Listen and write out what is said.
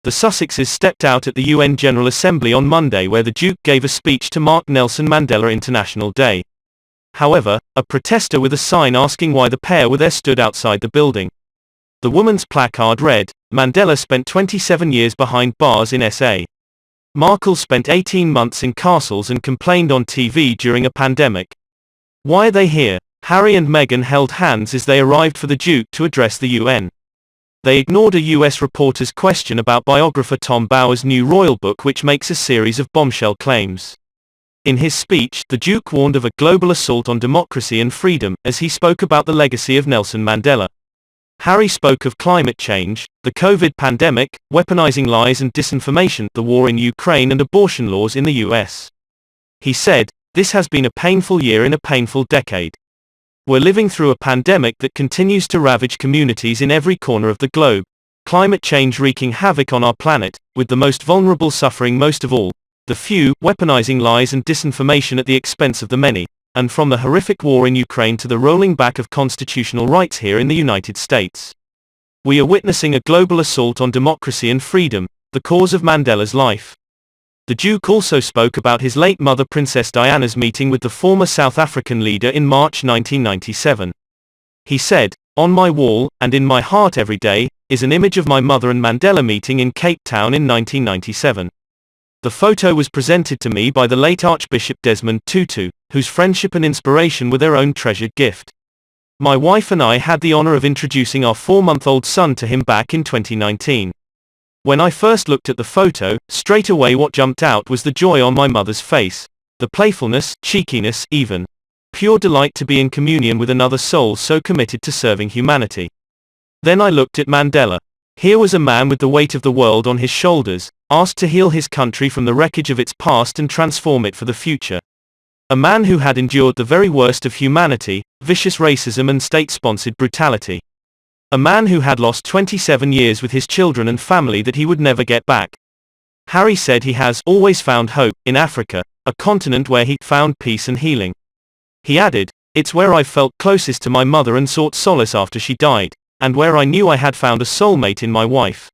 The Sussexes stepped out at the UN General Assembly on Monday, where the Duke gave a speech to mark Nelson Mandela International Day. However, a protester with a sign asking why the pair were there stood outside the building. The woman's placard read, "Mandela spent 27 years behind bars in SA. Markle spent 18 months in castles and complained on TV during a pandemic. Why are they here?" Harry and Meghan held hands as they arrived for the Duke to address the UN. They ignored a US reporter's question about biographer Tom Bower's new royal book, which makes a series of bombshell claims. In his speech, the Duke warned of a global assault on democracy and freedom, as he spoke about the legacy of Nelson Mandela. Harry spoke of climate change, the COVID pandemic, weaponizing lies and disinformation, the war in Ukraine and abortion laws in the US. He said, "This has been a painful year in a painful decade. We're living through a pandemic that continues to ravage communities in every corner of the globe. Climate change wreaking havoc on our planet, with the most vulnerable suffering most of all. The few, weaponizing lies and disinformation at the expense of the many, and from the horrific war in Ukraine to the rolling back of constitutional rights here in the United States. We are witnessing a global assault on democracy and freedom, the cause of Mandela's life." The Duke also spoke about his late mother Princess Diana's meeting with the former South African leader in March 1997. He said, "On my wall, and in my heart every day, is an image of my mother and Mandela meeting in Cape Town in 1997. The photo was presented to me by the late Archbishop Desmond Tutu, whose friendship and inspiration were their own treasured gift. My wife and I had the honor of introducing our 4-month-old son to him back in 2019. When I first looked at the photo, straight away what jumped out was the joy on my mother's face, the playfulness, cheekiness, even pure delight to be in communion with another soul so committed to serving humanity. Then I looked at Mandela. Here was a man with the weight of the world on his shoulders, asked to heal his country from the wreckage of its past and transform it for the future. A man who had endured the very worst of humanity, vicious racism and state-sponsored brutality. A man who had lost 27 years with his children and family that he would never get back." Harry said he has always found hope in Africa, a continent where he found peace and healing. He added, "It's where I felt closest to my mother and sought solace after she died, and where I knew I had found a soulmate in my wife."